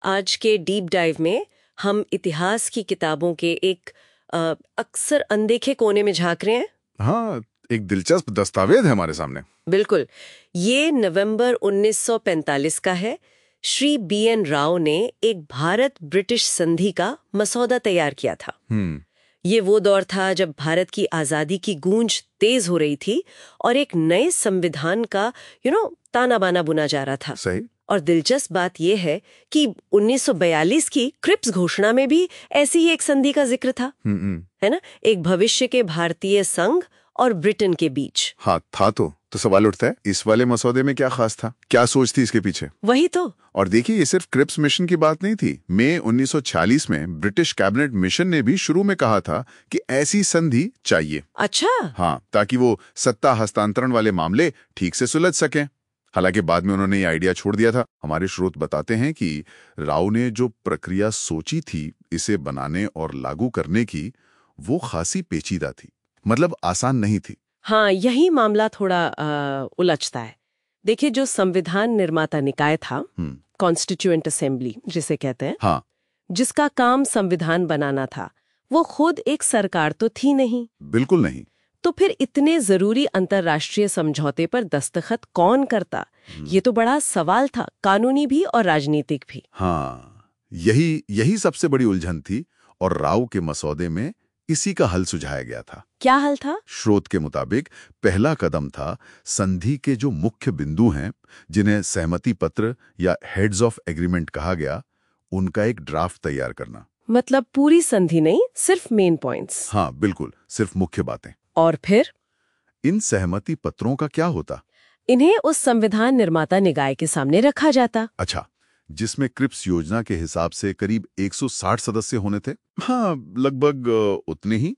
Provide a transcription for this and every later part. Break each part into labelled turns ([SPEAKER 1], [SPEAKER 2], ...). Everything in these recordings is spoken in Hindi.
[SPEAKER 1] आज के डीप डाइव में हम इतिहास की किताबों के एक अक्सर अनदेखे कोने में झांक रहे हैं।
[SPEAKER 2] हाँ, एक दिलचस्प दस्तावेज है हमारे सामने।
[SPEAKER 1] बिल्कुल। ये नवंबर 1945 का है। श्री BN राव ने एक भारत ब्रिटिश संधि का मसौदा तैयार किया था। ये वो दौर था जब भारत की आजादी की गूंज तेज हो रही थी और एक नए संविधान का ताना बाना बुना जा रहा था।
[SPEAKER 2] सही।
[SPEAKER 1] और दिलचस्प बात यह है कि 1942 की क्रिप्स घोषणा में भी ऐसी ही एक संधि का जिक्र था, है ना, एक भविष्य के भारतीय संघ और ब्रिटेन के बीच।
[SPEAKER 2] हाँ था। तो सवाल उठता है, इस वाले मसौदे में क्या खास था, क्या सोच थी इसके पीछे?
[SPEAKER 1] वही तो।
[SPEAKER 2] और देखिए, ये सिर्फ क्रिप्स मिशन की बात नहीं थी। मई 1946 में ब्रिटिश कैबिनेट मिशन ने भी शुरू में कहा था कि ऐसी संधि चाहिए।
[SPEAKER 1] अच्छा।
[SPEAKER 2] हाँ, ताकि वो सत्ता हस्तांतरण वाले मामले ठीक से सुलझ सकें। हालांकि बाद में उन्होंने ये आइडिया छोड़ दिया था। हमारे स्रोत बताते हैं कि राव ने जो प्रक्रिया सोची थी इसे बनाने और लागू करने की, वो खासी पेचीदा थी, मतलब आसान नहीं थी।
[SPEAKER 1] हाँ, यही मामला थोड़ा उलझता है। देखिए, जो संविधान निर्माता निकाय था, कॉन्स्टिट्यूएंट असेंबली जिसे कहते हैं,
[SPEAKER 2] हाँ,
[SPEAKER 1] जिसका काम संविधान बनाना था, वो खुद एक सरकार तो थी नहीं।
[SPEAKER 2] बिल्कुल नहीं।
[SPEAKER 1] तो फिर इतने जरूरी अंतर्राष्ट्रीय समझौते पर दस्तखत कौन करता? ये तो बड़ा सवाल था, कानूनी भी और राजनीतिक भी।
[SPEAKER 2] हाँ, यही सबसे बड़ी उलझन थी और राव के मसौदे में इसी का हल सुझाया गया था।
[SPEAKER 1] क्या हल था?
[SPEAKER 2] स्रोत के मुताबिक पहला कदम था संधि के जो मुख्य बिंदु हैं, जिन्हें सहमति पत्र या हेड्स ऑफ एग्रीमेंट कहा गया, उनका एक ड्राफ्ट तैयार करना।
[SPEAKER 1] मतलब पूरी संधि नहीं, सिर्फ मेन पॉइंट्स।
[SPEAKER 2] हाँ बिल्कुल, सिर्फ मुख्य बातें।
[SPEAKER 1] और फिर
[SPEAKER 2] इन सहमति पत्रों का क्या होता?
[SPEAKER 1] इन्हें उस संविधान निर्माता निकाय के सामने रखा जाता।
[SPEAKER 2] अच्छा, जिसमें क्रिप्स योजना के हिसाब से करीब 160 सदस्य होने थे। हाँ, लगभग उतने ही।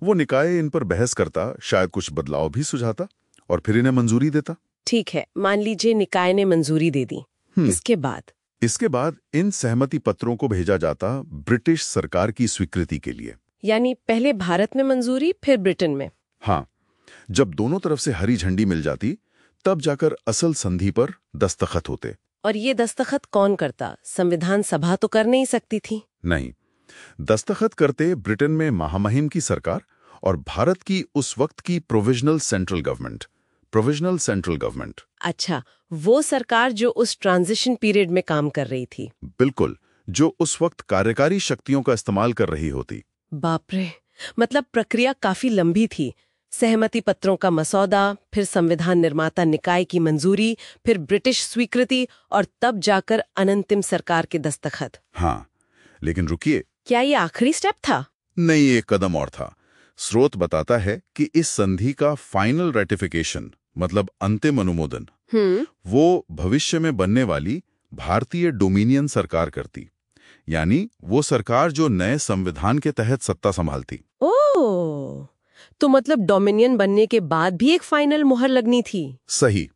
[SPEAKER 2] वो निकाय इन पर बहस करता, शायद कुछ बदलाव भी सुझाता और फिर इन्हें मंजूरी देता।
[SPEAKER 1] ठीक है, मान लीजिए निकाय ने मंजूरी दे दी। इसके बाद
[SPEAKER 2] इन सहमति पत्रों को भेजा जाता ब्रिटिश सरकार की स्वीकृति के लिए।
[SPEAKER 1] यानी पहले भारत में मंजूरी, फिर ब्रिटेन में।
[SPEAKER 2] हाँ, जब दोनों तरफ से हरी झंडी मिल जाती, तब जाकर असल संधि पर दस्तखत होते।
[SPEAKER 1] और ये दस्तखत कौन करता? संविधान सभा तो कर नहीं सकती थी।
[SPEAKER 2] नहीं, दस्तखत करते ब्रिटेन में महामहिम की सरकार और भारत की उस वक्त की प्रोविजनल सेंट्रल गवर्नमेंट।
[SPEAKER 1] अच्छा, वो सरकार जो उस ट्रांजिशन पीरियड में काम कर रही थी।
[SPEAKER 2] बिल्कुल, जो उस वक्त कार्यकारी शक्तियों का इस्तेमाल कर रही होती।
[SPEAKER 1] बाप रे, मतलब प्रक्रिया काफी लंबी थी। सहमति पत्रों का मसौदा, फिर संविधान निर्माता निकाय की मंजूरी, फिर ब्रिटिश स्वीकृति और तब जाकर अनंतिम सरकार के दस्तखत।
[SPEAKER 2] हाँ, लेकिन रुकिए,
[SPEAKER 1] क्या ये आखिरी स्टेप था?
[SPEAKER 2] नहीं, एक कदम और था। स्रोत बताता है कि इस संधि का फाइनल रेटिफिकेशन, मतलब अंतिम अनुमोदन, वो भविष्य में बनने वाली भारतीय डोमिनियन सरकार करती। यानी वो सरकार जो नए संविधान के तहत सत्ता संभालती।
[SPEAKER 1] ओह, तो मतलब डोमिनियन बनने के बाद भी एक फाइनल मुहर लगनी थी।
[SPEAKER 2] सही।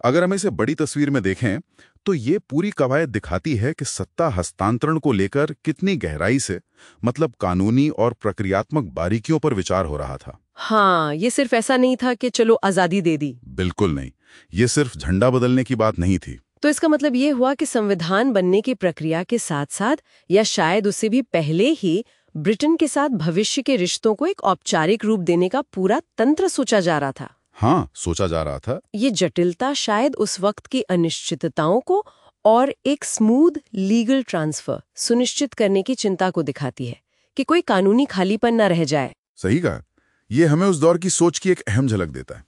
[SPEAKER 2] अगर हम इसे बड़ी तस्वीर में देखें तो ये पूरी कवायद दिखाती है कि सत्ता हस्तांतरण को लेकर कितनी गहराई से, मतलब कानूनी और प्रक्रियात्मक बारीकियों पर विचार हो रहा था।
[SPEAKER 1] हाँ, ये सिर्फ ऐसा नहीं था कि चलो आजादी दे दी।
[SPEAKER 2] बिल्कुल नहीं, ये सिर्फ झंडा बदलने की बात नहीं थी।
[SPEAKER 1] तो इसका मतलब ये हुआ कि संविधान बनने की प्रक्रिया के साथ साथ, या शायद उससे भी पहले ही, ब्रिटेन के साथ भविष्य के रिश्तों को एक औपचारिक रूप देने का पूरा तंत्र सोचा जा रहा था।
[SPEAKER 2] हाँ, सोचा जा रहा था।
[SPEAKER 1] ये जटिलता शायद उस वक्त की अनिश्चितताओं को और एक स्मूथ लीगल ट्रांसफर सुनिश्चित करने की चिंता को दिखाती है कि कोई कानूनी खालीपन न रह जाए।
[SPEAKER 2] सही कहा। ये हमें उस दौर की सोच की एक अहम झलक देता है।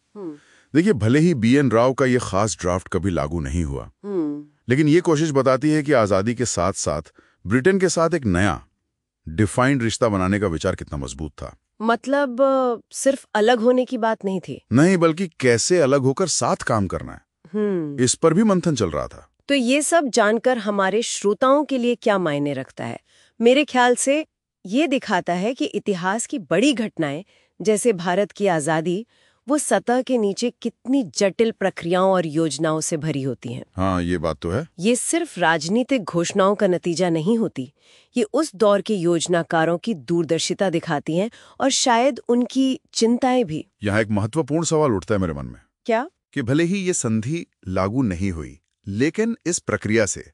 [SPEAKER 2] देखिए, भले ही BN राव का ये खास ड्राफ्ट कभी लागू नहीं हुआ, लेकिन ये कोशिश बताती है कि आजादी के साथ साथ ब्रिटेन के साथ एक नया डिफाइंड रिश्ता बनाने का विचार कितना मजबूत था।
[SPEAKER 1] मतलब सिर्फ अलग होने की बात नहीं थी।
[SPEAKER 2] नहीं, बल्कि कैसे अलग होकर साथ काम करना है, इस पर भी मंथन चल रहा था।
[SPEAKER 1] तो ये सब जानकर हमारे श्रोताओं के लिए क्या मायने रखता है? मेरे ख्याल से ये दिखाता है कि इतिहास की बड़ी घटनाएं, जैसे भारत की आजादी, वो सतह के नीचे कितनी जटिल प्रक्रियाओं और योजनाओं से भरी होती हैं।
[SPEAKER 2] हाँ, ये बात तो है।
[SPEAKER 1] ये सिर्फ राजनीतिक घोषणाओं का नतीजा नहीं होती। ये उस दौर के योजनाकारों की दूरदर्शिता दिखाती हैं और शायद उनकी चिंताएं भी।
[SPEAKER 2] यहाँ एक महत्वपूर्ण सवाल उठता है मेरे मन में।
[SPEAKER 1] क्या?
[SPEAKER 2] कि भले ही ये संधि लागू नहीं हुई, लेकिन इस प्रक्रिया से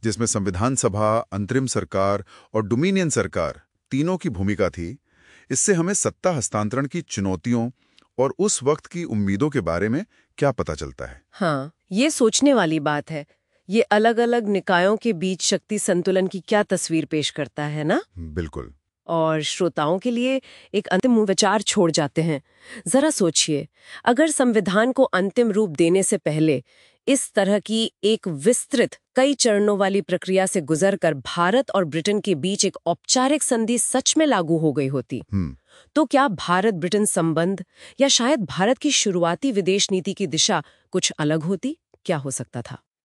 [SPEAKER 2] जिसमें संविधान सभा, अंतरिम सरकार और डोमिनियन सरकार तीनों की भूमिका थी, इससे हमें सत्ता हस्तांतरण की चुनौतियों और उस वक्त की उम्मीदों के बारे में क्या पता चलता है?
[SPEAKER 1] हाँ, ये सोचने वाली बात है। ये अलग-अलग निकायों के बीच शक्ति संतुलन की क्या तस्वीर पेश करता है ना?
[SPEAKER 2] बिल्कुल।
[SPEAKER 1] और श्रोताओं के लिए एक अंतिम विचार छोड़ जाते हैं। जरा सोचिए, अगर संविधान को अंतिम रूप देने से पहले इस तरह की एक विस्तृत कई चरणों वाली प्रक्रिया से गुजरकर भारत और ब्रिटेन के बीच एक औपचारिक संधि सच में लागू हो गई होती, तो क्या भारत ब्रिटेन संबंध या शायद भारत की शुरुआती विदेश नीति की दिशा कुछ अलग होती? क्या हो सकता था?